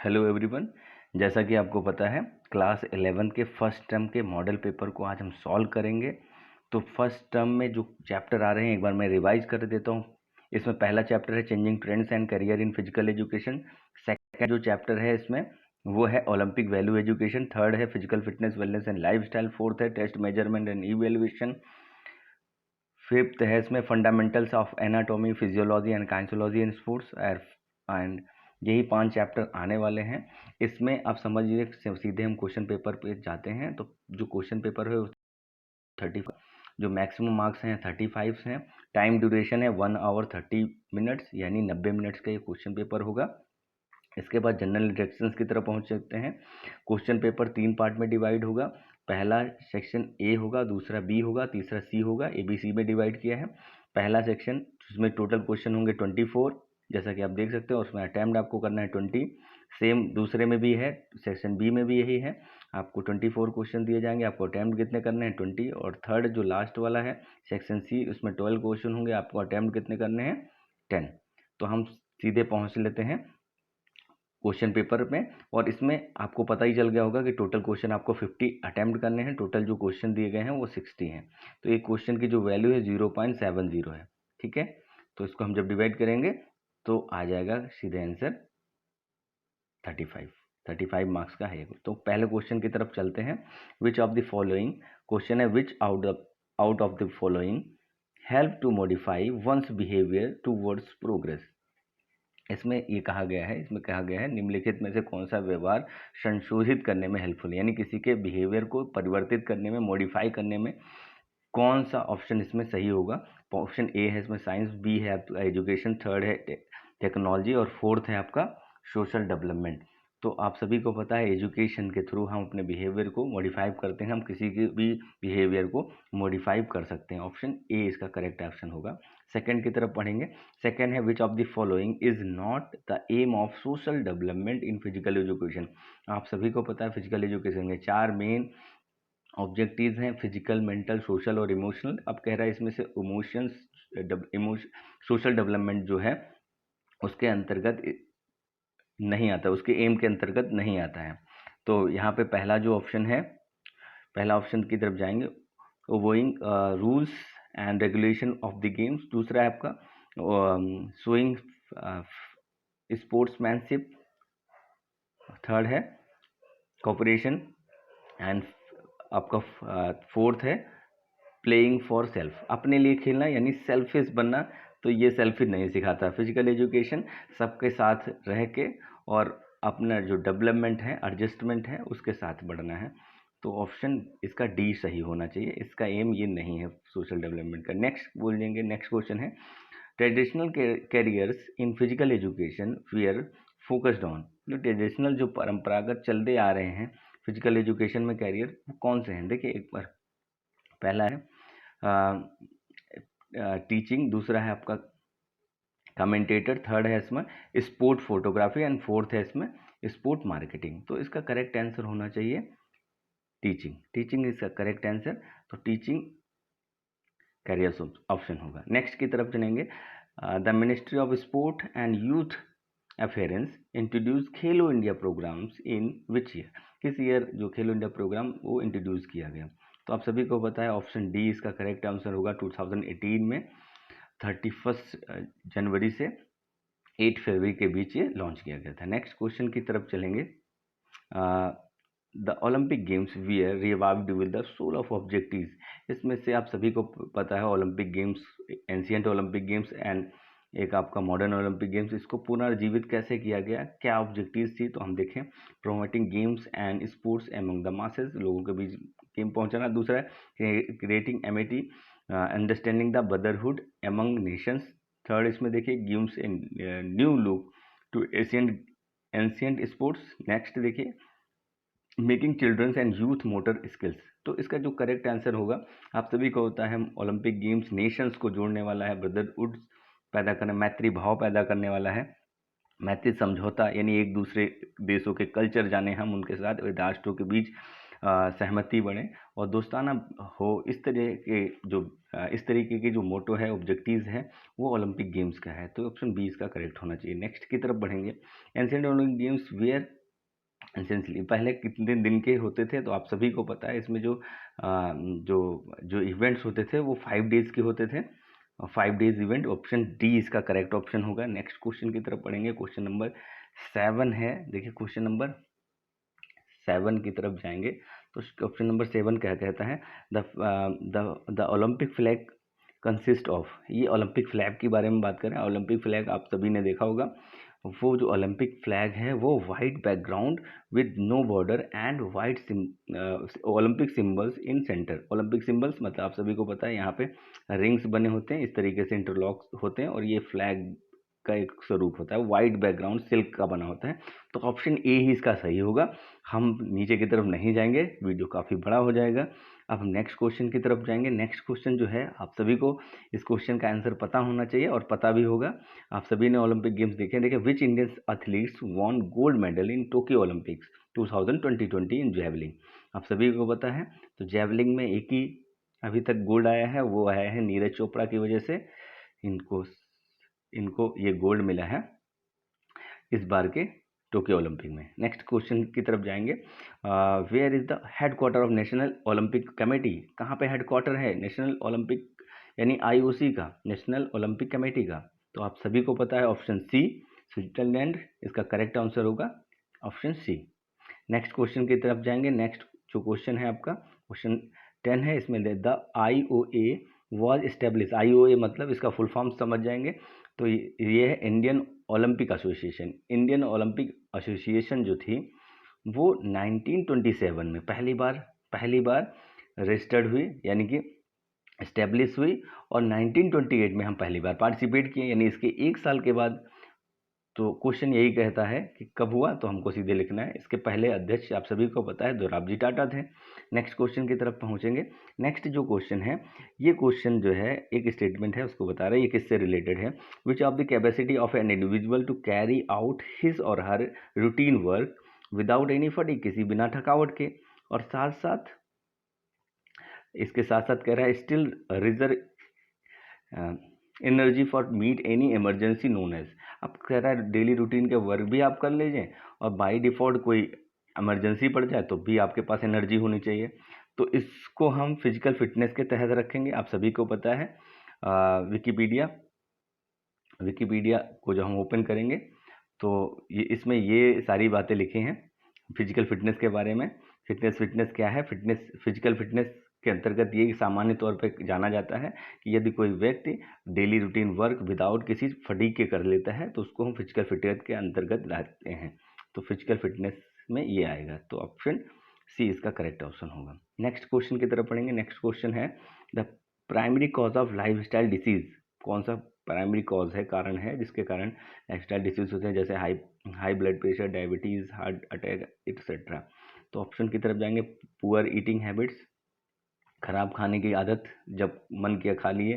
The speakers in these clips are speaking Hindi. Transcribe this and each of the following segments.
Hello everyone. जैसा कि आपको पता है क्लास 11 के फर्स्ट टर्म के मॉडल पेपर को आज हम सॉल्व करेंगे। तो फर्स्ट टर्म में जो चैप्टर आ रहे हैं एक बार मैं रिवाइज कर देता हूँ। इसमें पहला चैप्टर है changing trends and career in physical education. Second जो चैप्टर है इसमें वो है ओलंपिक वैल्यू एजुकेशन। थर्ड है physical fitness wellness and lifestyle. Fourth है test measurement and evaluation. Fifth है इसमें fundamentals of anatomy physiology and kinesiology in sports and यही 5 चैप्टर आने वाले हैं। इसमें आप समझिए सीधे हम क्वेश्चन पेपर पे जाते हैं। तो जो क्वेश्चन पेपर है 35, जो मैक्सिमम मार्क्स हैं 35 हैं। टाइम ड्यूरेशन है 1 आवर 30 मिनट्स यानी 90 मिनट्स का ये क्वेश्चन पेपर होगा। इसके बाद जनरल डायरेक्शंस की तरफ पहुंच सकते हैं। क्वेश्चन पेपर 3 पार्ट में डिवाइड होगा। पहला सेक्शन ए होगा, दूसरा बी होगा, तीसरा सी होगा। ए बी सी में डिवाइड किया है। पहला सेक्शन जिसमें टोटल क्वेश्चन होंगे 24, जैसा कि आप देख सकते हो। उसमें अटैम्प्ट आपको करना है 20। सेम दूसरे में भी है, सेक्शन बी में भी यही है। आपको 24 क्वेश्चन दिए जाएंगे, आपको अटैम्प्ट कितने करने हैं 20। और थर्ड जो लास्ट वाला है सेक्शन सी, उसमें 12 क्वेश्चन होंगे, आपको अटैम्प्ट कितने करने हैं 10। तो हम सीधे पहुंच लेते हैं क्वेश्चन पेपर में। और इसमें आपको पता ही चल गया होगा कि टोटल क्वेश्चन आपको 50 अटैम्प्ट करने हैं। टोटल जो क्वेश्चन दिए गए हैं वो 60 हैं। तो एक क्वेश्चन की जो वैल्यू है 0.70 है। ठीक है, तो इसको हम जब डिवाइड करेंगे तो आ जाएगा सीधे आंसर 35 मार्क्स का है। तो पहले क्वेश्चन की तरफ चलते हैं। Which of the following, question है which out of the following help to modify one's behaviour towards progress. इसमें कहा गया है निम्नलिखित में से कौन सा व्यवहार संशोधित करने में हेल्पफुल है, यानी किसी के बिहेवियर को परिवर्तित करने में, मॉडिफाई करने में कौन सा ऑप्शन इसमें सही होगा। ऑप्शन ए है इसमें साइंस, बी है आपका एजुकेशन, थर्ड है टेक्नोलॉजी और फोर्थ है आपका सोशल डेवलपमेंट। तो आप सभी को पता है एजुकेशन के थ्रू हम अपने बिहेवियर को मॉडिफाई करते हैं। हम किसी के भी बिहेवियर को मॉडिफाई कर सकते हैं। ऑप्शन ए इसका करेक्ट ऑप्शन होगा। सेकंड की तरफ पढ़ेंगे। सेकंड है which of the following is not the aim of social development in physical education. आप सभी को पता है फिजिकल एजुकेशन के 4 मेन ऑब्जेक्टिव्स हैं, फिजिकल, मेंटल, सोशल और इमोशनल। अब कह रहा है इसमें से सोशल डेवलपमेंट जो है उसके अंतर्गत नहीं आता, उसके एम के अंतर्गत नहीं आता है। तो यहाँ पे पहला जो ऑप्शन है, पहला ऑप्शन की तरफ जाएंगे, obeying rules and regulation of the games. दूसरा है आपका शोइंग स्पोर्ट्समैनशिप। थर्ड है कोऑपरेशन एंड आपका फोर्थ है प्लेइंग फॉर सेल्फ, अपने लिए खेलना यानी सेल्फिश बनना। तो ये सेल्फिश नहीं सिखाता। फिजिकल एजुकेशन सबके साथ रह के और अपना जो डेवलपमेंट है, एडजस्टमेंट है, उसके साथ बढ़ना है। तो ऑप्शन इसका डी सही होना चाहिए। इसका एम ये नहीं है सोशल डेवलपमेंट का। नेक्स्ट बोलेंगे, नेक्स्ट क्वेश्चन है traditional careers in physical education were focused on. जो ट्रेडिशनल जो परंपरागत चलते आ रहे हैं फिजिकल एजुकेशन में कैरियर वो कौन से हैं, देखिए एक बार। पहला है टीचिंग, दूसरा है आपका कमेंटेटर, थर्ड है इसमें स्पोर्ट फोटोग्राफी एंड फोर्थ है इसमें स्पोर्ट मार्केटिंग। तो इसका करेक्ट आंसर होना चाहिए टीचिंग। टीचिंग इसका करेक्ट आंसर। तो टीचिंग कैरियर ऑप्शन होगा। नेक्स्ट की तरफ चलेंगे। The ministry of sport and youth affairs introduce Khelo India programmes in which year. किस ईयर जो खेलो इंडिया प्रोग्राम वो इंट्रोड्यूस किया गया। तो आप सभी को पता है ऑप्शन डी इसका करेक्ट आंसर होगा। 2018 में 31 जनवरी से 8 फरवरी के बीच ये लॉन्च किया गया था। नेक्स्ट क्वेश्चन की तरफ चलेंगे। The Olympic games were revived with the soul of objectives. इसमें से आप सभी को पता है Olympic games, ancient Olympic games and एक आपका मॉडर्न ओलंपिक गेम्स, इसको पुनर्जीवित कैसे किया गया, क्या ऑब्जेक्टिव्स थी। तो हम देखें promoting games and sports among the masses, लोगों के बीच गेम पहुंचाना। दूसरा है creating amity, understanding the brotherhood among nations. Third इसमें देखिए gives in new look to ancient sports. Next देखिए making children's and youth motor skills. तो इसका जो करेक्ट आंसर होगा आप सभी को होता है ओलंपिक गेम्स नेशंस को जोड़ने वाला है, ब्रदरहुड पैदा करना, मैत्री भाव पैदा करने वाला है, मैत्री समझौता यानी एक दूसरे देशों के कल्चर जाने हम उनके साथ, राष्ट्रों के बीच सहमति बने और दोस्ताना हो। इस तरीके के जो मोटो है, ऑब्जेक्टिव्स है, वो ओलंपिक गेम्स का है। तो ऑप्शन बी इसका करेक्ट होना चाहिए। नेक्स्ट की तरफ बढ़ेंगे। Ancient Olympic games were essentially पहले कितने दिन के होते थे? तो आप सभी को पता है, इसमें जो इवेंट्स होते थे वो 5 डेज के होते थे। 5 डेज इवेंट, ऑप्शन डी इसका करेक्ट ऑप्शन होगा। नेक्स्ट क्वेश्चन की तरफ पढ़ेंगे। क्वेश्चन नंबर 7 है। देखिए क्वेश्चन नंबर 7 की तरफ जाएंगे तो ऑप्शन नंबर 7 क्या कहता है? The Olympic flag consist of. ये ओलंपिक फ्लैग के बारे में बात करें। ओलंपिक फ्लैग आप सभी ने देखा होगा। वो जो ओलंपिक फ्लैग है वो white background with no border and white Olympic symbols in centre. Olympic symbols मतलब आप सभी को पता है, यहाँ पे रिंग्स बने होते हैं, इस तरीके से इंटरलॉक होते हैं और ये फ्लैग का एक स्वरूप होता है। वाइट बैकग्राउंड सिल्क का बना होता है। तो ऑप्शन ए ही इसका सही होगा। हम नीचे की तरफ नहीं जाएंगे, वीडियो काफ़ी बड़ा हो जाएगा। अब हम नेक्स्ट क्वेश्चन की तरफ जाएंगे। नेक्स्ट क्वेश्चन जो है, आप सभी को इस क्वेश्चन का आंसर पता होना चाहिए और पता भी होगा। आप सभी ने ओलंपिक गेम्स देखे। देखिए, which Indian athletes won gold medal in Tokyo Olympics 2020 in javelin. आप सभी को पता है। तो जैवलिंग में एक ही अभी तक गोल्ड आया है, वो आया है नीरज चोपड़ा की वजह से। इनको ये गोल्ड मिला है इस बार के टोक्यो ओलंपिक में। नेक्स्ट क्वेश्चन की तरफ जाएंगे। Where is the headquarter of national Olympic committee. कहाँ पे हेडक्वार्टर है नेशनल ओलंपिक यानी आईओसी का, नेशनल ओलंपिक कमेटी का? तो आप सभी को पता है, ऑप्शन सी स्विट्जरलैंड इसका करेक्ट आंसर होगा, ऑप्शन सी। नेक्स्ट क्वेश्चन की तरफ जाएंगे। नेक्स्ट जो क्वेश्चन है आपका क्वेश्चन 10 है। इसमें the IOA was establish. IOA मतलब इसका फुल फॉर्म समझ जाएंगे। तो ये है Indian Olympic association. Indian Olympic association जो थी वो 1927 में पहली बार रजिस्टर्ड हुई, यानी कि इस्टेब्लिश हुई, और 1928 में हम पहली बार पार्टिसिपेट किए, यानी इसके 1 साल के बाद। तो क्वेश्चन यही कहता है कि कब हुआ, तो हमको सीधे लिखना है। इसके पहले अध्यक्ष आप सभी को पता है दोराबजी टाटा थे। नेक्स्ट क्वेश्चन की तरफ पहुंचेंगे। नेक्स्ट जो क्वेश्चन है, ये क्वेश्चन जो है एक स्टेटमेंट है, उसको बता रहे हैं ये किससे रिलेटेड है। Which of the capacity of an individual to carry out his or her routine work without any fatigue, किसी बिना थकावट के, और साथ साथ इसके साथ साथ कह रहा है still reserve energy for meet any emergency known as. अब कह रहा है डेली रूटीन के वर्क भी आप कर लीजिए और बाय डिफ़ॉल्ट कोई इमरजेंसी पड़ जाए तो भी आपके पास एनर्जी होनी चाहिए। तो इसको हम फिजिकल फिटनेस के तहत रखेंगे। आप सभी को पता है विकीपीडिया को जो हम ओपन करेंगे तो इसमें ये सारी बातें लिखी हैं फिजिकल फिटनेस के बारे में। फिटनेस क्या है? फिजिकल फिटनेस के अंतर्गत ये सामान्य तौर पे जाना जाता है कि यदि कोई व्यक्ति डेली रूटीन वर्क विदाउट किसी फटीग के कर लेता है तो उसको हम फिजिकल फिटनेस के अंतर्गत लाते हैं। तो फिजिकल फिटनेस में ये आएगा। तो ऑप्शन सी इसका करेक्ट ऑप्शन होगा। नेक्स्ट क्वेश्चन की तरफ पढ़ेंगे। नेक्स्ट क्वेश्चन है the primary cause of lifestyle disease. कौन सा प्राइमरी कॉज है, कारण है जिसके कारण लाइफस्टाइल डिसीज होते हैं, जैसे high blood pressure, diabetes, heart attack etcetera. तो ऑप्शन की तरफ जाएंगे। पुअर ईटिंग हैबिट्स, खराब खाने की आदत, जब मन किया खा लिए,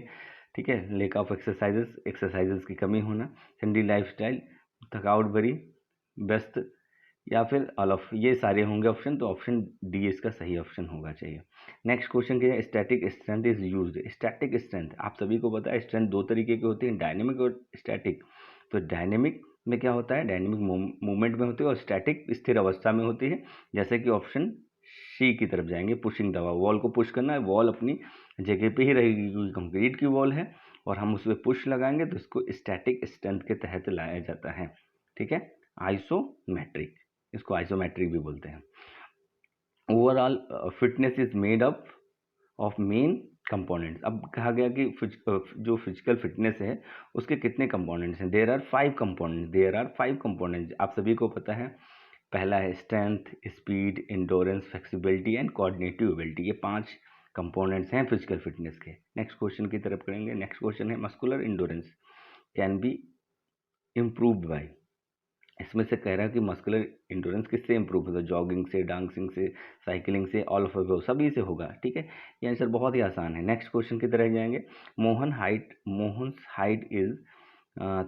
ठीक है। लेक ऑफ एक्सरसाइजेस की कमी होना, सेडेंटरी लाइफस्टाइल, थकावट भरी, व्यस्त, या फिर ऑल ऑफ ये सारे होंगे ऑप्शन। तो ऑप्शन डी इसका सही ऑप्शन होगा चाहिए। नेक्स्ट क्वेश्चन क्या है? Static strength is used. Static strength आप सभी को पता है स्ट्रेंथ 2 तरीके की होती है, डायनेमिक और स्टैटिक। तो डायनेमिक में क्या होता है? डायनेमिक मूवमेंट में होती है, और स्टैटिक स्थिर अवस्था में होती है। जैसे कि ऑप्शन सी की तरफ जाएंगे, पुशिंग दवा, वॉल को पुश करना है, वॉल अपनी जगह पे ही रहेगी क्योंकि कंक्रीट की वॉल है और हम उस पर पुश लगाएंगे तो इसको स्टैटिक स्ट्रेंथ के तहत लाया जाता है, ठीक है। आइसोमेट्रिक, इसको आइसोमेट्रिक भी बोलते हैं। Overall fitness is made up of main components. अब कहा गया कि जो फिजिकल फिटनेस है उसके कितने कंपोनेंट्स हैं? There are 5 components. आप सभी को पता है, पहला है strength, speed, endurance, flexibility and coordinative ability. ये 5 कंपोनेंट्स हैं फिजिकल फिटनेस के। नेक्स्ट क्वेश्चन की तरफ करेंगे। नेक्स्ट क्वेश्चन है muscular endurance can be improved by. इसमें से कह रहा है कि मस्कुलर इंडोरेंस किससे इंप्रूव होगा? जॉगिंग से, डांसिंग से, साइकिलिंग से, ऑल ऑफ सभी से होगा, ठीक है। ये आंसर बहुत ही आसान है। नेक्स्ट क्वेश्चन की तरह जाएंगे। Mohan's height is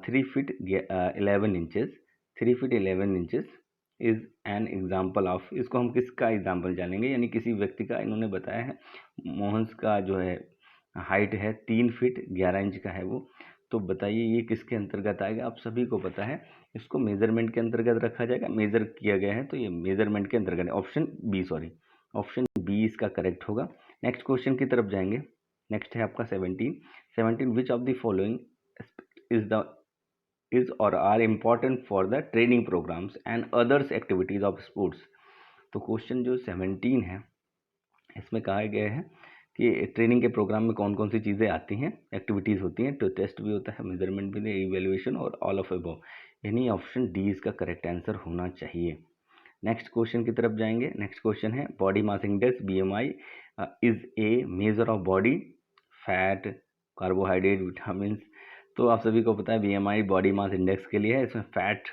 3 feet 11 inches. 3 feet 11 inches is an example of, इसको हम किसका एग्जाम्पल जानेंगे, यानी किसी व्यक्ति का इन्होंने बताया है। मोहन का जो है हाइट है 3 फीट 11 इंच का है वो, तो बताइए ये किसके अंतर्गत आएगा। आप सभी को पता है इसको मेजरमेंट के अंतर्गत रखा जाएगा, मेजर किया गया है तो ये मेजरमेंट के अंतर्गत है। Option B, sorry option B इसका करेक्ट होगा। नेक्स्ट क्वेश्चन की तरफ जाएंगे। नेक्स्ट है आपका 17 which of the following is or are important for the training programmes and others activities of sports. तो क्वेश्चन जो 17 है इसमें कहा गया है कि ट्रेनिंग के प्रोग्राम में कौन कौन सी चीज़ें आती हैं, एक्टिविटीज़ होती हैं, तो टेस्ट भी होता है, मेजरमेंट भी, इवेल्युएशन और ऑल ऑफ अबव, यानी ऑप्शन डी इसका करेक्ट आंसर होना चाहिए। नेक्स्ट क्वेश्चन की तरफ जाएंगे। नेक्स्ट क्वेश्चन है body mass index BMI is a measure of body fat, carbohydrate, vitamin. तो आप सभी को पता है BMI बॉडी मास इंडेक्स के लिए है, इसमें फैट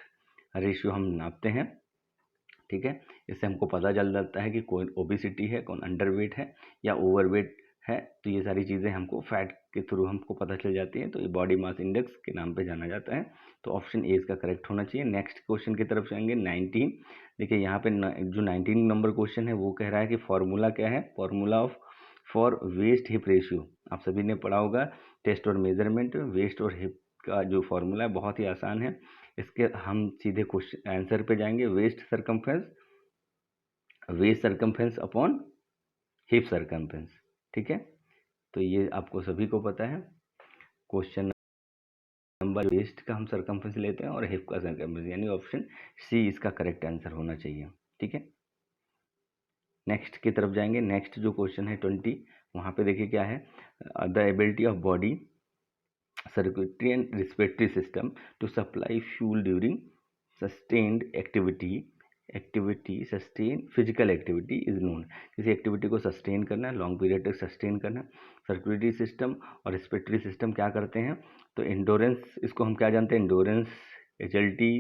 रेशियो हम नापते हैं, ठीक है। इससे हमको पता चल जाता है कि कौन ओबिसिटी है, कौन अंडरवेट है या ओवरवेट है, तो ये सारी चीज़ें हमको फैट के थ्रू हमको पता चल जाती हैं, तो ये बॉडी मास इंडेक्स के नाम पे जाना जाता है, तो ऑप्शन ए इसका करेक्ट होना चाहिए। नेक्स्ट क्वेश्चन की तरफ जाएंगे 19। देखिए यहाँ पे जो 19 नंबर क्वेश्चन है वो कह रहा है कि फॉर्मूला क्या है, formula of for waist hip ratio. आप सभी ने पढ़ा होगा टेस्ट और मेजरमेंट, वेस्ट और हिप का जो फॉर्मूला है बहुत ही आसान है। इसके हम सीधे क्वेश्चन आंसर पे जाएंगे, waist circumference upon hip circumference, ठीक है। तो ये आपको सभी को पता है। क्वेश्चन नंबर वेस्ट का हम सरकमफ्रेंस लेते हैं और हिप का सरकमफ्रेंस, यानी ऑप्शन सी इसका करेक्ट आंसर होना चाहिए, ठीक है। नेक्स्ट की तरफ जाएंगे। नेक्स्ट जो क्वेश्चन है 20, वहाँ पे देखिए क्या है, the ability of body circulatory and respiratory system to supply fuel during sustained sustained physical activity is known। किसी एक्टिविटी को सस्टेन करना है, लॉन्ग पीरियड तक सस्टेन करना है। सर्कुलेटरी सिस्टम और रेस्पिरेटरी सिस्टम क्या करते हैं, तो एंडोरेंस, इसको हम क्या जानते हैं, एंडोरेंस, एचएलटी,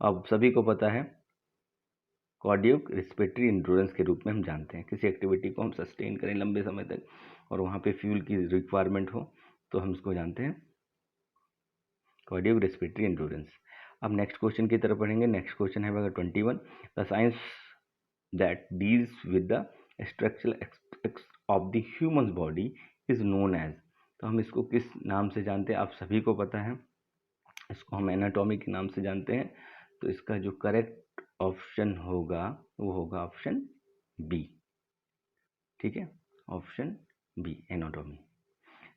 अब सभी को पता है कार्डियक रेस्पिरेटरी एंडोरेंस के रूप में हम जानते हैं। किसी एक्टिविटी को हम सस्टेन करें लंबे समय तक और वहाँ पे फ्यूल की रिक्वायरमेंट हो तो हम इसको जानते हैं कार्डियक रेस्पिरेटरी एंडोरेंस। अब नेक्स्ट क्वेश्चन की तरफ पढ़ेंगे। नेक्स्ट क्वेश्चन है 21, the science that deals with the structural aspects of the human body is known as. तो हम इसको किस नाम से जानते हैं, आप सभी को पता है, इसको हम एनाटॉमी के नाम से जानते हैं। तो इसका जो करेक्ट ऑप्शन होगा वो होगा ऑप्शन बी, ठीक है, option B anatomy.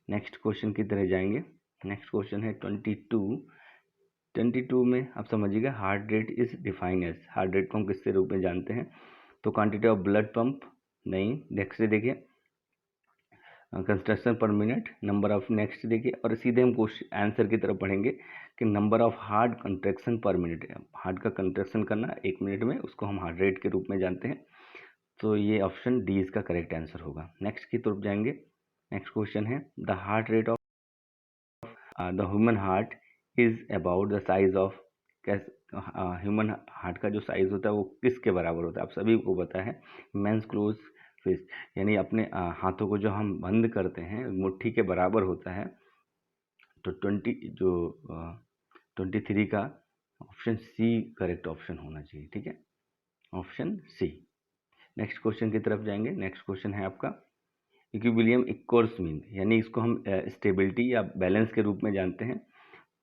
Next question की तरह जाएंगे। नेक्स्ट क्वेश्चन है 22 में आप समझिएगा, heart rate is define as, heart rate को हम किसके रूप में जानते हैं, तो क्वांटिटी ऑफ ब्लड पंप नहीं। नेक्स्ट देखिए construction per minute, number of, next देखिए, और सीधे हम क्वेश्चन आंसर की तरफ पढ़ेंगे कि नंबर ऑफ हार्ट कंट्रैक्शन पर मिनट, हार्ट का कंट्रैक्शन करना 1 मिनट में, उसको हम हार्ट रेट के रूप में जानते हैं। तो ये ऑप्शन डी इसका करेक्ट आंसर होगा। नेक्स्ट की तरफ जाएंगे। नेक्स्ट क्वेश्चन है the heart rate of the human heart is about the size of, human heart का जो साइज होता है वो किसके बराबर होता है, आप सभी को पता है मेंस क्लोज फिस्ट, यानी अपने हाथों को जो हम बंद करते हैं मुट्ठी के बराबर होता है। तो 23 का ऑप्शन सी करेक्ट ऑप्शन होना चाहिए, ठीक है, ऑप्शन सी। नेक्स्ट क्वेश्चन की तरफ जाएंगे। नेक्स्ट क्वेश्चन है आपका इक्विलिब्रियम इक्वल्स मीन, यानी इसको हम स्टेबिलिटी या बैलेंस के रूप में जानते हैं।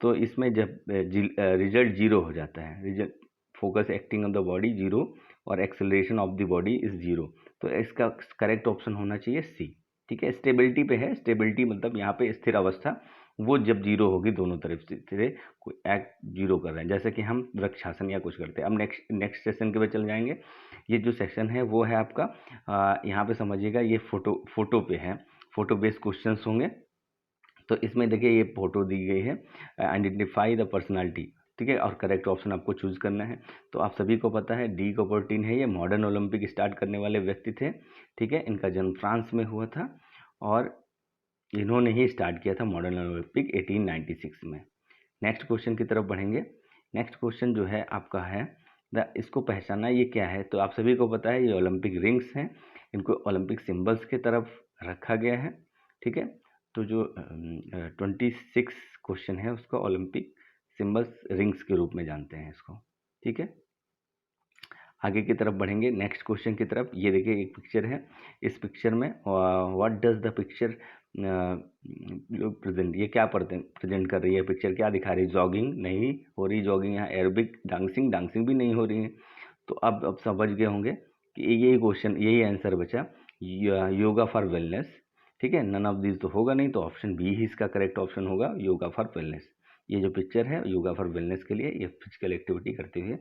तो इसमें जब रिजल्ट जीरो हो जाता है, result force acting on the body zero or acceleration of the body is zero, तो इसका करेक्ट ऑप्शन होना चाहिए सी, ठीक है। स्टेबिलिटी पे है, स्टेबिलिटी मतलब यहाँ पे स्थिर अवस्था, वो जब जीरो होगी दोनों तरफ से कोई एक्ट जीरो कर रहे हैं, जैसे कि हम वृक्षासन या कुछ करते हैं। अब नेक्स्ट सेशन के पे चल जाएंगे। ये जो सेक्शन है वो है आपका यहाँ पे समझिएगा, ये फोटो पे है, फोटो बेस्ड क्वेश्चंस होंगे। तो इसमें देखिए ये फोटो दी गई है, आइडेंटिफाई द पर्सनालिटी, ठीक है, और करेक्ट ऑप्शन आपको चूज करना है। तो आप सभी को पता है डी कॉपर्टिन है, ये मॉडर्न ओलंपिक स्टार्ट करने वाले व्यक्ति थे, ठीक है। इनका जन्म फ्रांस में हुआ था और इन्होंने ही स्टार्ट किया था मॉडर्न ओलंपिक 1896 में। नेक्स्ट क्वेश्चन की तरफ बढ़ेंगे। नेक्स्ट क्वेश्चन जो है आपका है इसको पहचाना, ये क्या है, तो आप सभी को पता है ये ओलंपिक रिंग्स हैं, इनको ओलंपिक सिंबल्स की तरफ रखा गया है, ठीक है। तो जो 26 क्वेश्चन है उसको ओलंपिक सिंबल्स रिंग्स के रूप में जानते हैं इसको, ठीक है। आगे की तरफ बढ़ेंगे नेक्स्ट क्वेश्चन की तरफ। ये देखिए एक पिक्चर है, इस पिक्चर में what does the picture present, ये क्या प्रेजेंट कर रही है पिक्चर, क्या दिखा रही है? जॉगिंग नहीं हो रही जॉगिंग, यहाँ एरोबिक डांसिंग, डांसिंग भी नहीं हो रही है। तो अब समझ गए होंगे कि यही क्वेश्चन, यही आंसर बचा, योगा फॉर वेलनेस। ठीक है, नन ऑफ दिस तो होगा नहीं, तो ऑप्शन बी ही इसका करेक्ट ऑप्शन होगा, योगा फॉर वेलनेस। ये जो पिक्चर है योगा फॉर वेलनेस के लिए ये फिजिकल एक्टिविटी करते हुए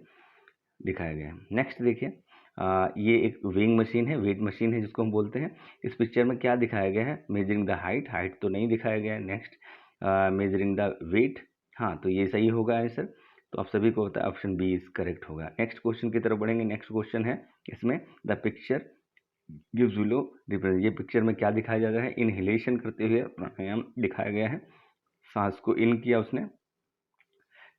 दिखाया गया है। नेक्स्ट देखिए, ये एक वेइंग मशीन है, वेट मशीन है जिसको हम बोलते हैं। इस पिक्चर में क्या दिखाया गया है? मेजरिंग द हाइट, हाइट तो नहीं दिखाया गया है। नेक्स्ट मेजरिंग द वेट, हाँ तो ये सही होगा आंसर। तो आप सभी को होता है ऑप्शन बी इज करेक्ट होगा। नेक्स्ट क्वेश्चन की तरफ बढ़ेंगे। नेक्स्ट क्वेश्चन है इसमें, the picture gives below represent, ये पिक्चर में क्या दिखाया जा रहा है? इनहेलेशन करते हुए प्राणायाम दिखाया गया है, सांस को इन किया उसने।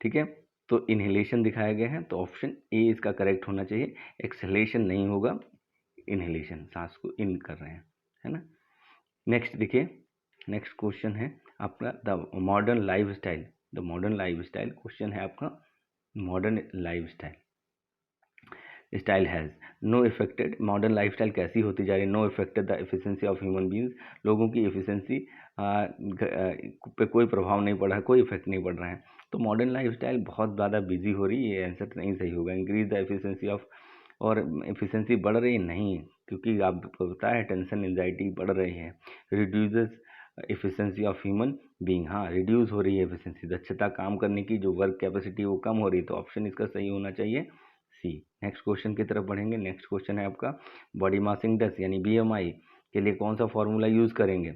ठीक है, तो इनहेलेशन दिखाया गया है, तो ऑप्शन ए इसका करेक्ट होना चाहिए। एक्सहेलेशन नहीं होगा, इनहेलेशन, सांस को इन कर रहे हैं, है ना। नेक्स्ट देखिए, नेक्स्ट क्वेश्चन है आपका the modern life style. The modern life style question है आपका, modern life style has no effected, modern life style कैसी होती जा रही है? No effected the efficiency of human beings, लोगों की एफिशिएंसी पे कोई प्रभाव नहीं पड़ रहा है, कोई इफेक्ट नहीं पड़ रहा है। तो मॉडर्न लाइफ स्टाइल बहुत ज़्यादा बिजी हो रही है, ये आंसर नहीं सही होगा। इंक्रीज द एफिशिएंसी ऑफ, और एफिशिएंसी बढ़ रही है नहीं, क्योंकि आपको पता है टेंशन एंजाइटी बढ़ रही है। Reduces efficiency of human being, हाँ रिड्यूस हो रही है एफिशिएंसी, दक्षता काम करने की जो वर्क कैपेसिटी वो कम हो रही है, तो ऑप्शन इसका सही होना चाहिए सी। नेक्स्ट क्वेश्चन की तरफ बढ़ेंगे। नेक्स्ट क्वेश्चन है आपका बॉडी मास इंडेक्स यानी बीएमआई के लिए कौन सा फॉर्मूला यूज करेंगे?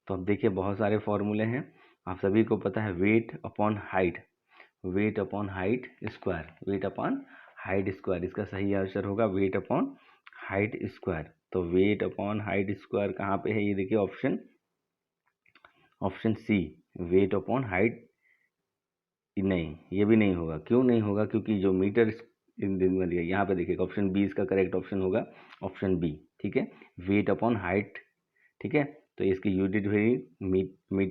तो अब देखिए बहुत सारे फॉर्मूले हैं, आप सभी को पता है, weight upon height, weight upon height square, weight upon height square इसका सही आंसर होगा, वेट अपॉन हाइट स्क्वायर। तो वेट अपॉन हाइट स्क्वायर कहाँ पे है? ये देखिए option, option C, weight upon height. नहीं, ये भी नहीं होगा। क्यों नहीं होगा? क्योंकि जो मीटर इन दिन में दिया, यहाँ पे देखिए ऑप्शन बी इसका करेक्ट ऑप्शन होगा, ऑप्शन बी। ठीक है, वेट अपॉन हाइट। ठीक है, तो इसकी यूनिट हुई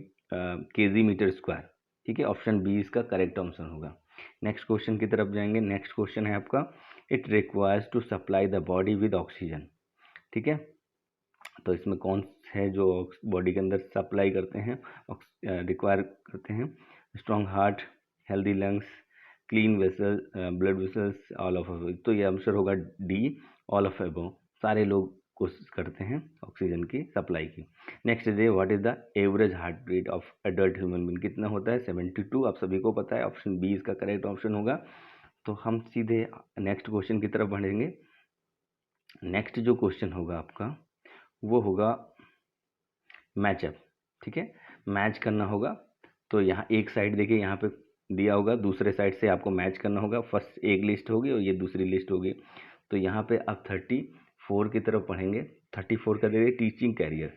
केजी मीटर स्क्वायर। ठीक है, ऑप्शन बी इसका करेक्ट ऑप्शन होगा। नेक्स्ट क्वेश्चन की तरफ जाएंगे। नेक्स्ट क्वेश्चन है आपका, it requires to supply the body with oxygen. ठीक है, तो इसमें कौन है जो बॉडी के अंदर सप्लाई करते हैं, रिक्वायर करते हैं? Strong heart, healthy lungs, clean vessel, blood vessels, all of above. तो ये आंसर होगा डी, ऑल ऑफ अबव। सारे लोग कोशिश करते हैं ऑक्सीजन की सप्लाई की। Next day, what is the average heart rate of adult human being, कितना होता है? 72, आप सभी को पता है, ऑप्शन बी इसका करेक्ट ऑप्शन होगा। तो हम सीधे नेक्स्ट क्वेश्चन की तरफ बढ़ेंगे। नेक्स्ट जो क्वेश्चन होगा आपका वो होगा मैचअप। ठीक है, मैच करना होगा। तो यहाँ एक साइड देखिए, यहाँ पे दिया होगा, दूसरे साइड से आपको मैच करना होगा। फर्स्ट एक लिस्ट होगी और ये दूसरी लिस्ट होगी। तो यहाँ पे आप 34 की तरफ पढ़ेंगे। 34 का देखिए टीचिंग कैरियर,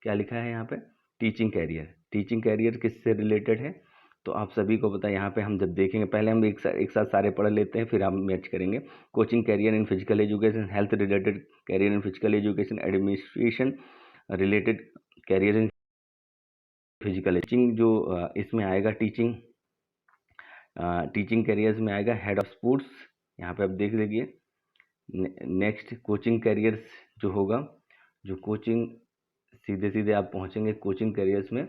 क्या लिखा है यहाँ पे? Teaching career. टीचिंग कैरियर किससे रिलेटेड है? तो आप सभी को पता है, यहाँ पे हम जब देखेंगे, पहले हम एक साथ सारे पढ़ लेते हैं, फिर हम मैच करेंगे। Coaching career in physical education, health related career in physical education, administration related career in physical. Teaching जो इसमें आएगा, टीचिंग टीचिंग कैरियर्स में आएगा हेड ऑफ स्पोर्ट्स, यहाँ पे आप देख लीजिए। नेक्स्ट कोचिंग कैरियर्स जो होगा, जो कोचिंग, सीधे सीधे आप पहुँचेंगे कोचिंग कैरियर्स में,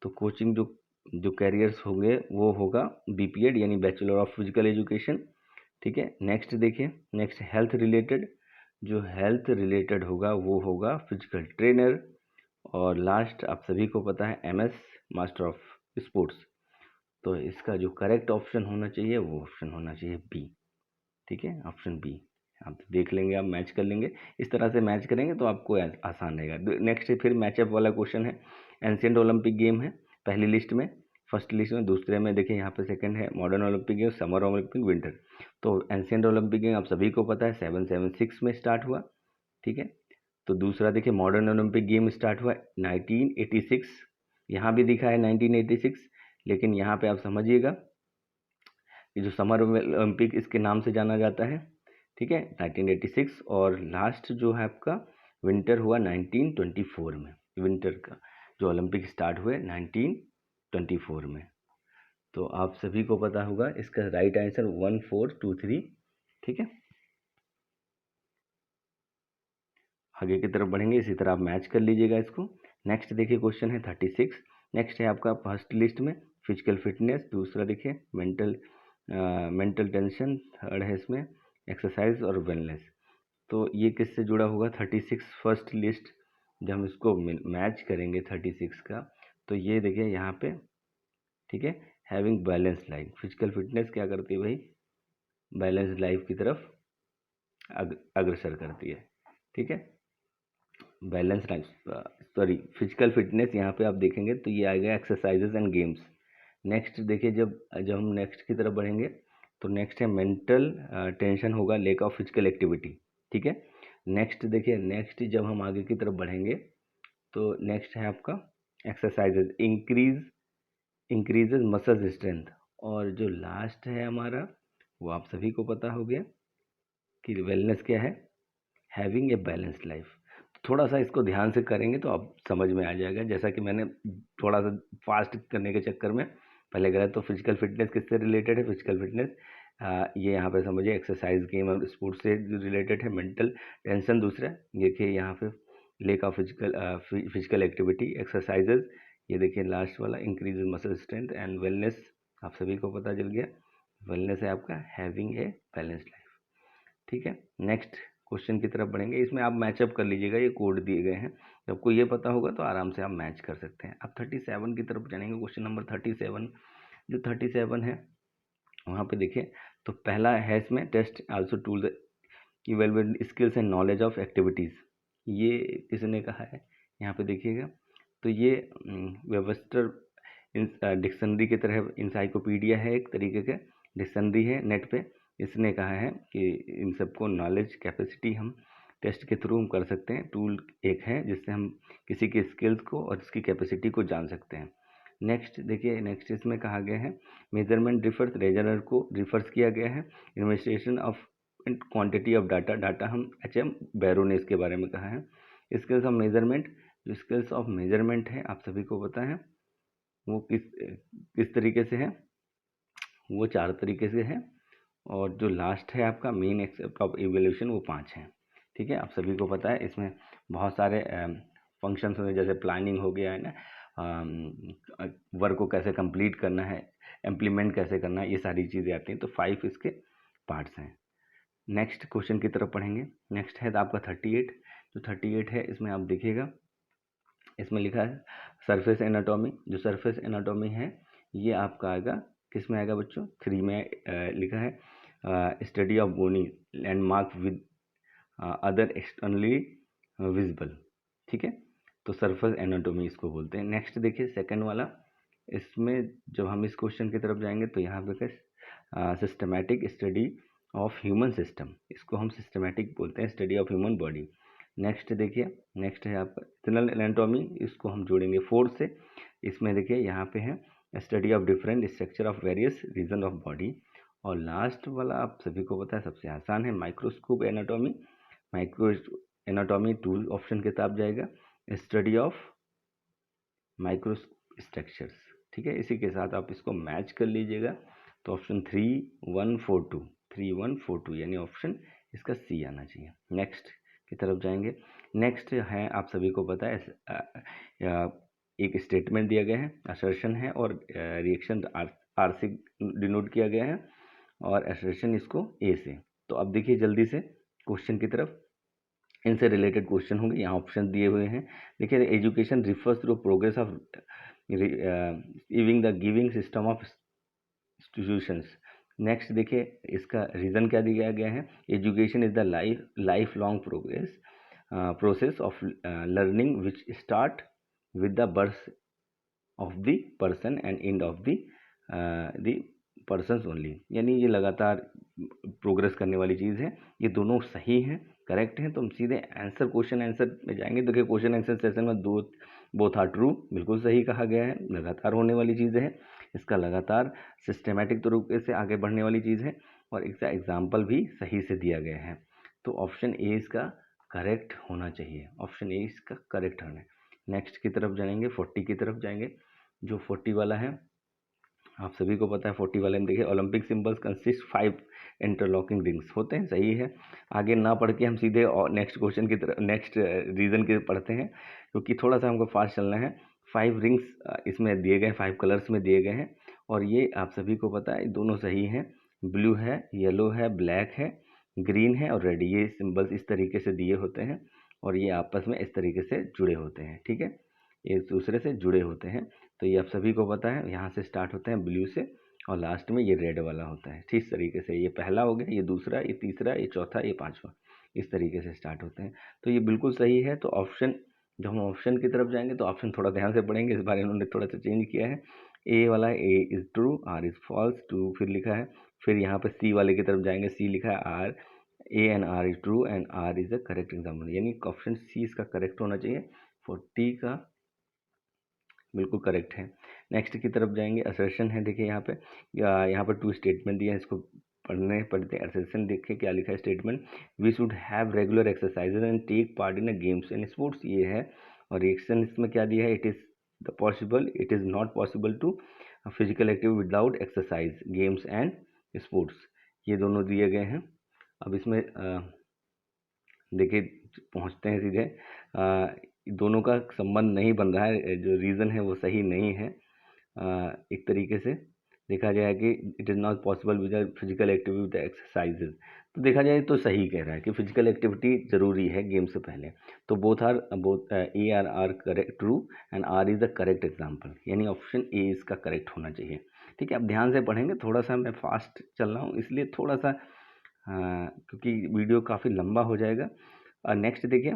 तो कोचिंग जो जो कैरियर्स होंगे वो होगा बीपीएड यानी बैचलर ऑफ फिजिकल एजुकेशन। ठीक है, नेक्स्ट देखिए, नेक्स्ट हेल्थ रिलेटेड, जो हेल्थ रिलेटेड होगा वो होगा फिजिकल ट्रेनर। और लास्ट आप सभी को पता है एमएस, मास्टर ऑफ स्पोर्ट्स। तो इसका जो करेक्ट ऑप्शन होना चाहिए वो ऑप्शन होना चाहिए बी। ठीक है, ऑप्शन बी। आप देख लेंगे, आप मैच कर लेंगे, इस तरह से मैच करेंगे तो आपको आसान रहेगा। नेक्स्ट फिर मैचअप वाला क्वेश्चन है। एंशियंट ओलंपिक गेम है पहली लिस्ट में, फर्स्ट लिस्ट में। दूसरे में देखिए यहाँ पे सेकंड है modern Olympic game, summer Olympic, winter. तो एंशियंट ओलंपिक गेम आप सभी को पता है 776 में स्टार्ट हुआ। ठीक है, तो दूसरा देखिए मॉडर्न ओलंपिक गेम स्टार्ट हुआ 1986, यहाँ भी दिखा है 1986, लेकिन यहाँ पे आप समझिएगा कि जो समर ओलंपिक इसके नाम से जाना जाता है। ठीक है, 1986। और लास्ट जो है आपका विंटर हुआ 1924 में, विंटर का जो ओलंपिक स्टार्ट हुए 1924 में। तो आप सभी को पता होगा इसका राइट आंसर 1423। ठीक है, आगे की तरफ बढ़ेंगे, इसी तरह आप मैच कर लीजिएगा इसको। नेक्स्ट देखिए क्वेश्चन है 36। नेक्स्ट है आपका फर्स्ट लिस्ट में फिजिकल फिटनेस, दूसरा देखिए मेंटल टेंशन, थर्ड है इसमें एक्सरसाइज और वेलनेस। तो ये किससे जुड़ा होगा? 36 फर्स्ट लिस्ट जब हम इसको मैच करेंगे 36 का, तो ये देखिए यहाँ पे, ठीक है, having balance life. Physical fitness क्या करती है भाई? बैलेंस लाइफ की तरफ अग्रसर करती है, ठीक है। Balance life, sorry, physical fitness यहाँ पे आप देखेंगे तो ये आएगा एक्सरसाइजेज एंड गेम्स। नेक्स्ट देखिए, जब जब हम नेक्स्ट की तरफ बढ़ेंगे तो नेक्स्ट है मेंटल टेंशन होगा, लेक ऑफ फिजिकल एक्टिविटी, ठीक है। नेक्स्ट देखिए, नेक्स्ट जब हम आगे की तरफ बढ़ेंगे तो नेक्स्ट है आपका एक्सरसाइजेज, इंक्रीजेज मसल स्ट्रेंथ। और जो लास्ट है हमारा, वो आप सभी को पता हो गया कि वेलनेस क्या है? Having a balanced life. थोड़ा सा इसको ध्यान से करेंगे तो आप समझ में आ जाएगा। जैसा कि मैंने थोड़ा सा फास्ट करने के चक्कर में पहले गया, तो फिजिकल फिटनेस किससे रिलेटेड है? फिजिकल फिटनेस ये यहाँ पे समझिए एक्सरसाइज, गेम और स्पोर्ट्स से रिलेटेड है। मेंटल टेंशन दूसरा, देखिए यहाँ पे lake of physical activity, exercises, ये देखिए लास्ट वाला increase muscle strength and wellness, आप सभी को पता चल गया। वेलनेस है आपका हैविंग ए बैलेंस्ड लाइफ, ठीक है। नेक्स्ट क्वेश्चन की तरफ बढ़ेंगे, इसमें आप मैचअप कर लीजिएगा, ये कोड दिए गए हैं, जब आपको ये पता होगा तो आराम से आप मैच कर सकते हैं। अब 37 की तरफ जाएंगे, क्वेश्चन नंबर 37। जो 37 है वहाँ पे देखिए, तो पहला है इसमें test also tool the evaluate skills and knowledge of activities. ये किसने कहा है? यहाँ पे देखिएगा, तो ये वेबस्टर डिक्शनरी की तरह इंसाइक्लोपीडिया है, एक तरीके के डिक्शनरी है नेट पे। इसने कहा है कि इन सबको नॉलेज कैपेसिटी हम टेस्ट के थ्रू हम कर सकते हैं। टूल एक है जिससे हम किसी के स्किल्स को और इसकी कैपेसिटी को जान सकते हैं। नेक्स्ट देखिए, नेक्स्ट इसमें कहा गया है मेजरमेंट रिफर्स, रेजनर को रिफर्स किया गया है। Investigation of quantity of data, data हम HM बैरो ने इसके बारे में कहा है। स्किल्स ऑफ मेजरमेंट, जो स्किल्स ऑफ मेजरमेंट है आप सभी को पता है वो किस तरीके से है? वो 4 तरीके से है। और जो लास्ट है आपका मेन एक्सेप्ट ऑफ इवोल्यूशन, वो 5 हैं, ठीक है। आप सभी को पता है इसमें बहुत सारे फंक्शंस होते हैं, जैसे प्लानिंग हो गया है ना, वर्क को कैसे कंप्लीट करना है, इम्प्लीमेंट कैसे करना है, ये सारी चीज़ें आती हैं। तो 5 इसके पार्ट्स हैं। नेक्स्ट क्वेश्चन की तरफ पढ़ेंगे। नेक्स्ट है आपका 38। जो 38 है इसमें आप देखिएगा, इसमें लिखा है सरफेस एनाटॉमी। जो सरफेस एनाटॉमी है ये आपका आएगा, किस में आएगा बच्चों? 3 में लिखा है study of bony landmark with other externally visible, ठीक है। तो सरफेस एनाटॉमी इसको बोलते हैं। नेक्स्ट देखिए सेकंड वाला, इसमें जब हम इस क्वेश्चन की तरफ जाएंगे तो यहाँ पे systematic study of human system, इसको हम सिस्टमैटिक बोलते हैं, study of human body. Next देखिए, नेक्स्ट है आपका एक्सटर्नल एनाटॉमी, इसको हम जोड़ेंगे 4 से। इसमें देखिए यहाँ पे है study of different structure of various region of body. और लास्ट वाला आप सभी को पता है सबसे आसान है microscope anatomy. Micro anatomy 2 option के साथ जाएगा, स्टडी ऑफ माइक्रो स्ट्रक्चर्स, ठीक है। इसी के साथ आप इसको मैच कर लीजिएगा, तो ऑप्शन 3142 यानी ऑप्शन इसका सी आना चाहिए। नेक्स्ट की तरफ जाएंगे। नेक्स्ट है, आप सभी को पता है एक स्टेटमेंट दिया गया है, असर्शन है और रिएक्शन आर से डिनोट किया गया है, और असर्शन इसको ए से। तो अब देखिए जल्दी से क्वेश्चन की तरफ, इनसे रिलेटेड क्वेश्चन होंगे, यहाँ ऑप्शन दिए हुए हैं। देखिए, education refers to progress of giving the giving system of institutions. Next देखिए, इसका रीज़न क्या दिया गया है? Education is the life long process of learning which start with the birth of the person and end of the persons only, यानी ये लगातार प्रोग्रेस करने वाली चीज़ है। ये दोनों सही हैं, करेक्ट हैं। तो हम सीधे आंसर, क्वेश्चन आंसर में जाएंगे। देखिए क्वेश्चन आंसर सेशन में बोथ आर ट्रू, बिल्कुल सही कहा गया है, लगातार होने वाली चीज़ है, इसका लगातार सिस्टमेटिक तरीके से आगे बढ़ने वाली चीज़ है, और इसका एग्जाम्पल भी सही से दिया गया है। तो ऑप्शन ए इसका करेक्ट होना चाहिए, ऑप्शन ए इसका करेक्ट होना है। नेक्स्ट की तरफ जाएंगे, 40 की तरफ जाएंगे। जो 40 वाला है, आप सभी को पता है 40 वाले में देखिए, Olympic symbols consist 5 interlocking rings होते हैं, सही है। आगे ना पढ़ के हम सीधे और नेक्स्ट क्वेश्चन की तरफ, नेक्स्ट रीजन के पढ़ते हैं, क्योंकि थोड़ा सा हमको फास्ट चलना है। 5 रिंग्स इसमें दिए गए, 5 कलर्स में दिए गए हैं, और ये आप सभी को पता है दोनों सही हैं। ब्लू है, येलो है, ब्लैक है, ग्रीन है और रेड, ये सिंबल्स इस तरीके से दिए होते हैं और ये आपस में इस तरीके से जुड़े होते हैं, ठीक है, एक दूसरे से जुड़े होते हैं। तो ये आप सभी को पता है, यहाँ से स्टार्ट होते हैं ब्लू से और लास्ट में ये रेड वाला होता है, ठीक तरीके से। ये पहला हो गया, ये दूसरा, ये तीसरा, ये चौथा, ये पांचवा, इस तरीके से स्टार्ट होते हैं। तो ये बिल्कुल सही है। तो ऑप्शन, जब हम ऑप्शन की तरफ जाएंगे तो ऑप्शन थोड़ा ध्यान से पढ़ेंगे, इस बार इन्होंने थोड़ा सा चेंज किया है। ए वाला, A is true, R is false, true फिर लिखा है। फिर यहाँ पे सी वाले की तरफ जाएंगे, सी लिखा है R, A and R is true and R is the correct example, यानी ऑप्शन सी इसका करेक्ट होना चाहिए। 40 का बिल्कुल करेक्ट है। नेक्स्ट की तरफ जाएंगे, असर्शन है, देखिए यहाँ पे, यहाँ पर 2 स्टेटमेंट दिए हैं, इसको पढ़ते हैं। असर्शन देखिए क्या लिखा है statement, we should have regular exercises and take part in a games and sports, ये है। और रिएक्शन इसमें क्या दिया है, it is not possible to physical activity without exercise, games and sports, ये दोनों दिए गए हैं। अब इसमें देखिए पहुंचते हैं सीधे, दोनों का संबंध नहीं बन रहा है, जो रीज़न है वो सही नहीं है। एक तरीके से देखा जाए कि it is not possible with physical activity with exercises, तो देखा जाए तो सही कह रहा है कि फिजिकल एक्टिविटी ज़रूरी है गेम से पहले। तो both A R correct, true and R is the correct example, यानी ऑप्शन ए इसका करेक्ट होना चाहिए, ठीक है। अब ध्यान से पढ़ेंगे, थोड़ा सा मैं फास्ट चल रहा हूँ इसलिए थोड़ा सा, क्योंकि वीडियो काफ़ी लंबा हो जाएगा। नेक्स्ट देखिए,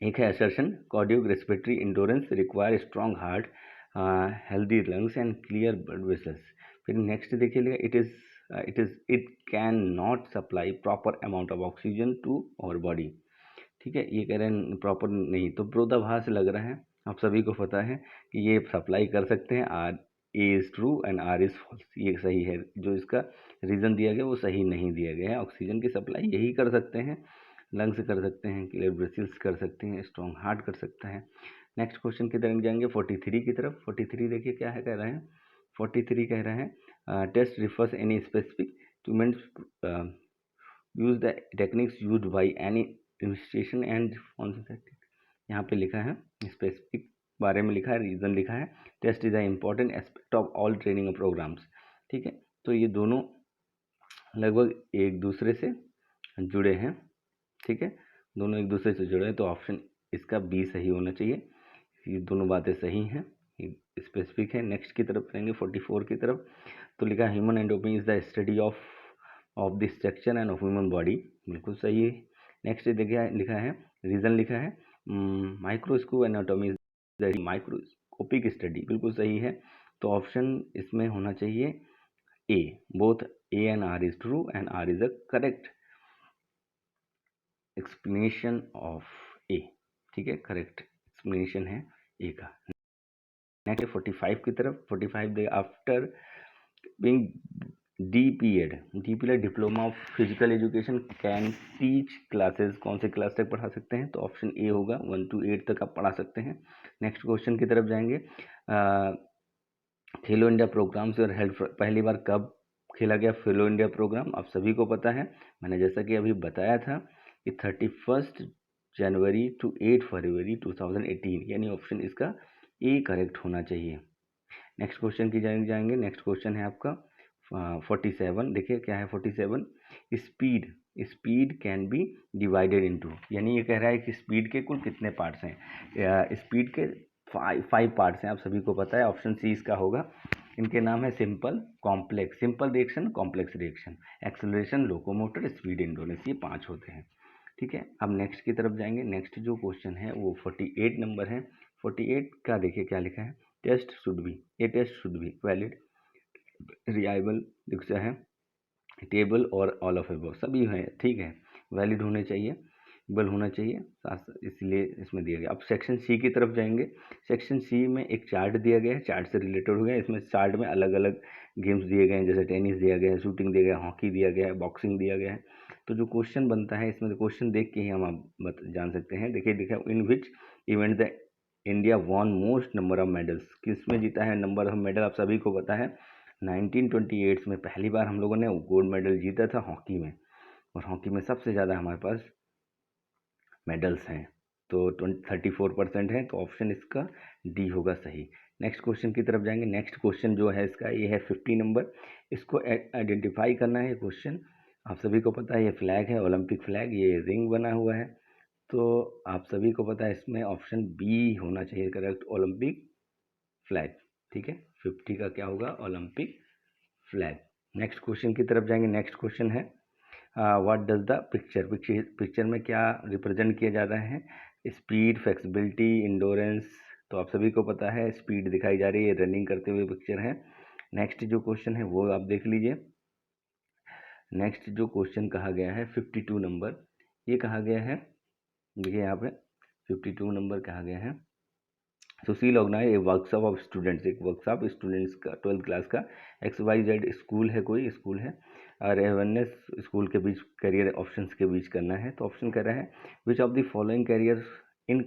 एक है assertion, cardio respiratory endurance require strong heart, healthy lungs and clear blood vessels. फिर नेक्स्ट देखिए, it can not supply proper amount of oxygen to our body, ठीक है। ये कह रहे हैं प्रॉपर नहीं, तो विरोधाभास लग रहा है, आप सभी को पता है कि ये सप्लाई कर सकते हैं, R A is true and R is false, ये सही है। जो इसका रीज़न दिया गया वो सही नहीं दिया गया है। ऑक्सीजन की सप्लाई यही कर सकते हैं, लंग्स कर सकते हैं, क्लियर ब्रेसिल्स कर सकते हैं, स्ट्रॉन्ग हार्ट कर सकता है। नेक्स्ट क्वेश्चन की तरफ जाएंगे 43 की तरफ। 43 देखिए क्या है, कह रहे हैं 43 कह रहे हैं, test refers any specific treatment use the techniques use by any investigation and, यहाँ पे लिखा है स्पेसिफिक बारे में लिखा है, रीज़न लिखा है। Test is the important aspect of all training programmes, ठीक है। तो ये दोनों लगभग एक दूसरे से जुड़े हैं, ठीक है, दोनों एक दूसरे से जुड़े हैं, तो ऑप्शन इसका बी सही होना चाहिए। ये दोनों बातें सही हैं, स्पेसिफिक है। नेक्स्ट की तरफ रहेंगे 44 की तरफ, तो लिखा है human anatomy is the study of the structure and of human body, बिल्कुल सही है। नेक्स्ट देखिए लिखा है, रीजन लिखा है, microscope anatomy is the microscopic study, बिल्कुल सही है। तो ऑप्शन इसमें होना चाहिए A, both A and R is true and R is the correct explanation of A, ठीक है, करेक्ट एक्सप्लेनेशन है ए का। नेक्स्ट 45 की तरफ, 45 they after being DPED diploma of physical education can teach classes, कौन से क्लास तक पढ़ा सकते हैं, तो ऑप्शन ए होगा, 1 to 8 तक आप पढ़ा सकते हैं। नेक्स्ट क्वेश्चन की तरफ जाएंगे, खेलो इंडिया प्रोग्राम से और हेल्प, पहली बार कब खेला गया खेलो इंडिया प्रोग्राम, आप सभी को पता है, मैंने जैसा कि अभी बताया था कि 31 जनवरी टू 8 फरवरी 2018, यानी ऑप्शन इसका ए करेक्ट होना चाहिए। नेक्स्ट क्वेश्चन की जाएंगे, नेक्स्ट क्वेश्चन है आपका 47, देखिए क्या है 47, speed can be divided into, यानी ये कह रहा है कि स्पीड के कुल कितने पार्ट्स हैं, स्पीड के 5 पार्ट्स हैं, आप सभी को पता है, ऑप्शन सी इसका होगा। इनके नाम है simple, complex, simple reaction, complex reaction, acceleration, locomotor, speed, endurance, ये 5 होते हैं, ठीक है। अब नेक्स्ट की तरफ जाएंगे, नेक्स्ट जो क्वेश्चन है वो 48 नंबर है। 48 का देखिए क्या लिखा है, test should be valid, reliable, दिखता है टेबल और ऑल ऑफ एबव, सभी है, ठीक है, वैलिड होने चाहिए, बल होना चाहिए, इसलिए इसमें दिया गया। अब सेक्शन सी की तरफ जाएंगे। सेक्शन सी में एक चार्ट दिया गया है, चार्ट से रिलेटेड हो गया, इसमें चार्ट में अलग अलग गेम्स दिए गए हैं, जैसे टेनिस दिया गया है, शूटिंग दिया गया है, हॉकी दिया गया है, बॉक्सिंग दिया गया है। तो जो क्वेश्चन बनता है इसमें, क्वेश्चन देख के ही हम आप जान सकते हैं। देखिए लिखा, in which event the India won most number of medals, किस में जीता है नंबर ऑफ मेडल, आप सभी को पता है, 1928 में पहली बार हम लोगों ने गोल्ड मेडल जीता था हॉकी में, और हॉकी में सबसे ज़्यादा हमारे पास मेडल्स हैं, तो 34% है, तो ऑप्शन इसका डी होगा सही। नेक्स्ट क्वेश्चन की तरफ जाएंगे। नेक्स्ट क्वेश्चन जो है इसका ये है 50 नंबर। इसको आइडेंटिफाई करना है। क्वेश्चन आप सभी को पता है, ये फ्लैग है ओलंपिक फ्लैग, ये रिंग बना हुआ है, तो आप सभी को पता है इसमें ऑप्शन बी होना चाहिए करेक्ट, ओलंपिक फ्लैग। ठीक है, 50 का क्या होगा, ओलंपिक फ्लैग। नेक्स्ट क्वेश्चन की तरफ जाएंगे। नेक्स्ट क्वेश्चन है व्हाट डज द पिक्चर में क्या रिप्रेजेंट किया जा रहा है, स्पीड, फ्लेक्सिबिलिटी, इंडोरेंस। तो आप सभी को पता है स्पीड दिखाई जा रही है, रनिंग करते हुए पिक्चर है। नेक्स्ट जो क्वेश्चन है वो आप देख लीजिए। नेक्स्ट जो क्वेश्चन कहा गया है 52 नंबर, ये कहा गया है, देखिए यहाँ पे 52 नंबर कहा गया है, Sushil organize a workshop of students, एक वर्कशॉप स्टूडेंट्स का 12th क्लास का, XYZ स्कूल है, कोई स्कूल है, और अवेयरनेस स्कूल के बीच करियर ऑप्शंस के बीच करना है। तो ऑप्शन कर रहा है which of the following career in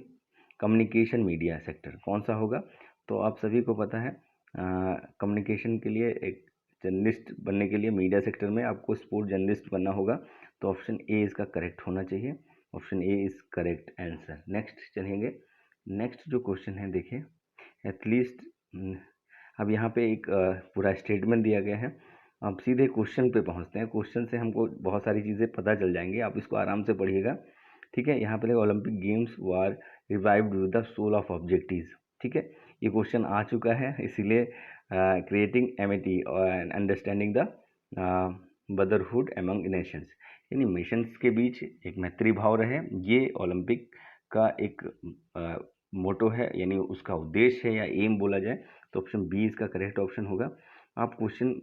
communication media sector, कौन सा होगा। तो आप सभी को पता है कम्युनिकेशन के लिए, एक जर्नलिस्ट बनने के लिए मीडिया सेक्टर में आपको स्पोर्ट जर्नलिस्ट बनना होगा, तो ऑप्शन ए इसका करेक्ट होना चाहिए। Option A is correct answer. Next चलेंगे। नेक्स्ट जो क्वेश्चन है देखिए, एटलीस्ट अब यहाँ पे एक पूरा स्टेटमेंट दिया गया है। अब सीधे क्वेश्चन पे पहुँचते हैं। क्वेश्चन से हमको बहुत सारी चीज़ें पता चल जाएंगी, आप इसको आराम से पढ़िएगा। ठीक है, यहाँ पे Olympic games were revived with the soul of objectives. ठीक है, ये क्वेश्चन आ चुका है, इसीलिए क्रिएटिंग एमिटी और understanding the brotherhood among nations, यानी नेशंस के बीच एक मैत्री भाव रहे, ये ओलंपिक का एक मोटो है, यानी उसका उद्देश्य है या एम बोला जाए, तो ऑप्शन बी इसका करेक्ट ऑप्शन होगा। आप क्वेश्चन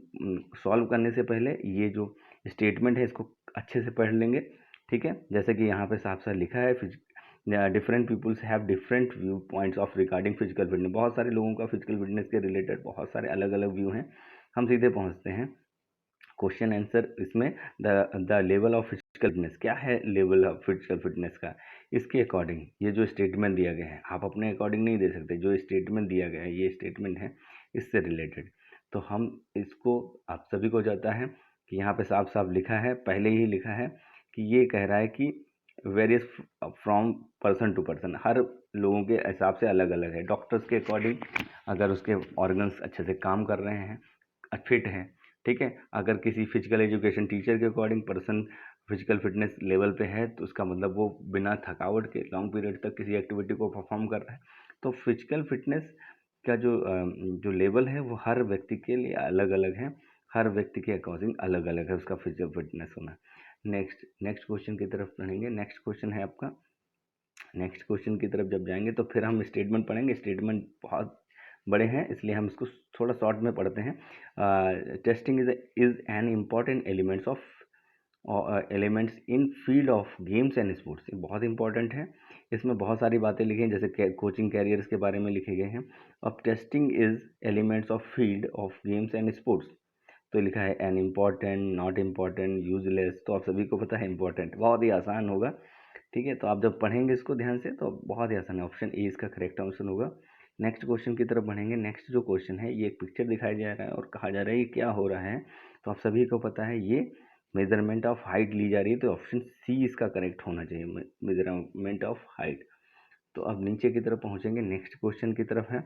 सॉल्व करने से पहले ये जो स्टेटमेंट है इसको अच्छे से पढ़ लेंगे। ठीक है, जैसे कि यहाँ पे साफ साफ लिखा है different peoples have different view points of regarding physical fitness, बहुत सारे लोगों का फिजिकल फिटनेस के रिलेटेड बहुत सारे अलग अलग व्यू हैं। हम सीधे पहुँचते हैं क्वेश्चन आंसर इसमें। The level of physical fitness, क्या है लेवल ऑफ फिजिकल फिटनेस का, इसके अकॉर्डिंग ये जो स्टेटमेंट दिया गया है, आप अपने अकॉर्डिंग नहीं दे सकते, जो स्टेटमेंट दिया गया है ये स्टेटमेंट है इससे रिलेटेड। तो हम इसको, आप सभी को जाता है कि यहाँ पे साफ साफ लिखा है, पहले ही लिखा है कि ये कह रहा है कि varies from person to person, हर लोगों के हिसाब से अलग अलग है। डॉक्टर्स के अकॉर्डिंग अगर उसके ऑर्गन्स अच्छे से काम कर रहे हैं, फिट हैं, ठीक है, अगर किसी फिजिकल एजुकेशन टीचर के according person physical fitness level पे है, तो उसका मतलब वो बिना थकावट के लॉन्ग पीरियड तक किसी एक्टिविटी को परफॉर्म कर रहा है। तो फिजिकल फिटनेस का जो लेवल है वो हर व्यक्ति के लिए अलग अलग है, हर व्यक्ति के अकॉर्डिंग अलग अलग है उसका फिजिकल फिटनेस होना। नेक्स्ट क्वेश्चन की तरफ पढ़ेंगे। नेक्स्ट क्वेश्चन है आपका, नेक्स्ट क्वेश्चन की तरफ जब जाएंगे तो फिर हम स्टेटमेंट पढ़ेंगे। स्टेटमेंट बहुत बड़े हैं इसलिए हम इसको थोड़ा शॉर्ट में पढ़ते हैं। Testing is an important elements in field of games and sports, ये बहुत इंपॉर्टेंट है। इसमें बहुत सारी बातें लिखी हैं, जैसे कोचिंग कैरियर्स के बारे में लिखे गए हैं। अब testing is elements of field of games and sports, तो लिखा है an important, not important, useless. तो आप सभी को पता है इंपॉर्टेंट, बहुत ही आसान होगा। ठीक है, तो आप जब पढ़ेंगे इसको ध्यान से तो बहुत ही आसान है, ऑप्शन ए इसका करेक्ट आंसर होगा। नेक्स्ट क्वेश्चन की तरफ बढ़ेंगे। नेक्स्ट जो क्वेश्चन है, ये एक पिक्चर दिखाया जा रहा है और कहा जा रहा है ये क्या हो रहा है, तो आप सभी को पता है ये मेजरमेंट ऑफ हाइट ली जा रही है, तो ऑप्शन सी इसका करेक्ट होना चाहिए, मेजरमेंट ऑफ हाइट। तो अब नीचे की तरफ पहुंचेंगे, नेक्स्ट क्वेश्चन की तरफ है।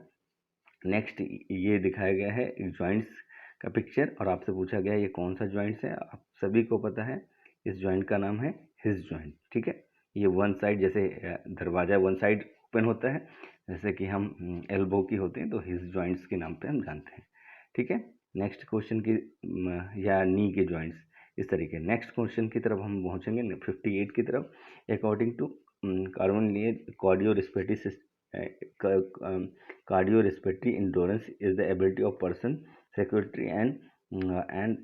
नेक्स्ट ये दिखाया गया है जॉइंट्स का पिक्चर और आपसे पूछा गया है ये कौन सा जॉइंट्स है। आप सभी को पता है इस जॉइंट का नाम है हिज जॉइंट। ठीक है, ये वन साइड, जैसे दरवाजा वन साइड ओपन होता है, जैसे कि हम एल्बो की होते हैं, तो हिज जॉइंट्स के नाम पे हम जानते हैं। ठीक है, नेक्स्ट क्वेश्चन की या नी के जॉइंट्स, इस तरीके। नेक्स्ट क्वेश्चन की तरफ हम पहुंचेंगे 58 की तरफ। अकॉर्डिंग टू कार्बन लिए cardiorespiratory endurance is the ability of person circulatory and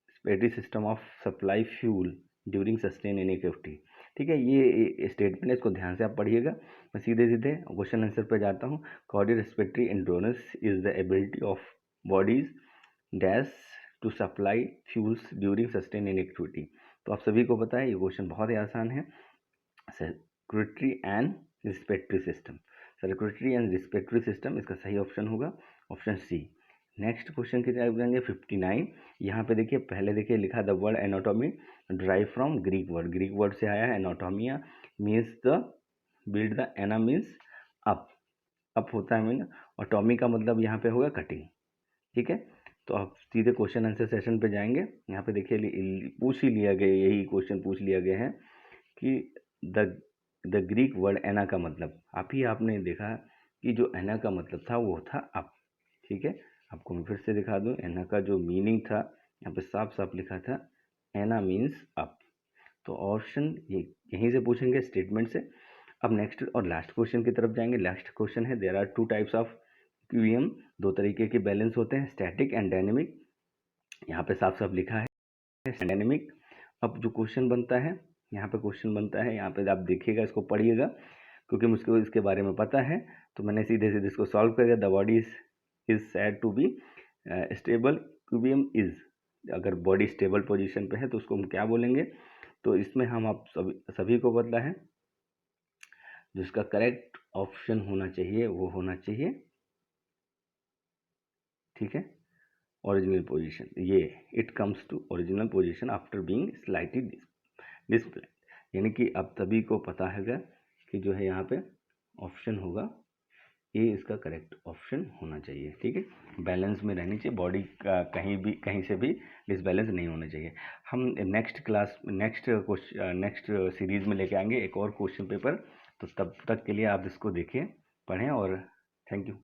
respiratory system of supply fuel during sustained inactivity। ठीक है, ये स्टेटमेंट है, इसको ध्यान से आप पढ़िएगा। मैं सीधे सीधे क्वेश्चन आंसर पे जाता हूँ। Cardiorespiratory endurance is the ability of body's dash to supply fuels during sustain inactivity. तो आप सभी को पता है ये क्वेश्चन बहुत ही आसान है। Circulatory and respiratory system, circulatory and respiratory system इसका सही ऑप्शन होगा, ऑप्शन सी। नेक्स्ट क्वेश्चन की तरफ जाएंगे 59। यहाँ पे देखिए पहले देखिए लिखा the word anatomy drive from Greek word से आया है। Anatomia means the build the ana means up होता है मीन, और टॉमी का मतलब यहाँ पे होगा कटिंग। ठीक है, तो अब सीधे क्वेश्चन आंसर सेशन पे जाएंगे। यहाँ पे देखिए पूछ ही लिया गया, यही क्वेश्चन पूछ लिया गया है कि द ग्रीक वर्ड एना का मतलब, आपने देखा कि जो एना का मतलब था वो था अप। ठीक है, आपको मैं फिर से दिखा दूं, एना का जो मीनिंग था यहाँ पे साफ साफ लिखा था, एना मीन्स अप। तो ऑप्शन ये यहीं से पूछेंगे स्टेटमेंट से। अब नेक्स्ट और लास्ट क्वेश्चन की तरफ जाएंगे। लास्ट क्वेश्चन है there are two types of QM, दो तरीके के बैलेंस होते हैं, स्टैटिक एंड डायनेमिक। यहाँ पे साफ साफ लिखा है डायनेमिक। अब जो क्वेश्चन बनता है, यहाँ पे क्वेश्चन बनता है, यहाँ पे आप देखिएगा, इसको पढ़िएगा, क्योंकि मुझको इसके बारे में पता है, तो मैंने सीधे सीधे इसको सॉल्व कर दिया। The body is said to be stable equilibrium is, अगर बॉडी स्टेबल पोजीशन पे है तो उसको हम क्या बोलेंगे। तो इसमें हम आप सभी को बदला है, जिसका करेक्ट ऑप्शन होना चाहिए वो होना चाहिए, ठीक है, ओरिजिनल पोजीशन। ये it comes to original position after being slightly display, यानी कि अब सभी को पता हैगा कि जो है यहाँ पे ऑप्शन होगा ए, इसका करेक्ट ऑप्शन होना चाहिए। ठीक है, बैलेंस में रहनी चाहिए बॉडी का, कहीं से भी डिसबैलेंस नहीं होना चाहिए। हम नेक्स्ट सीरीज में लेके आएंगे एक और क्वेश्चन पेपर, तो तब तक के लिए आप इसको देखें, पढ़ें, और थैंक यू।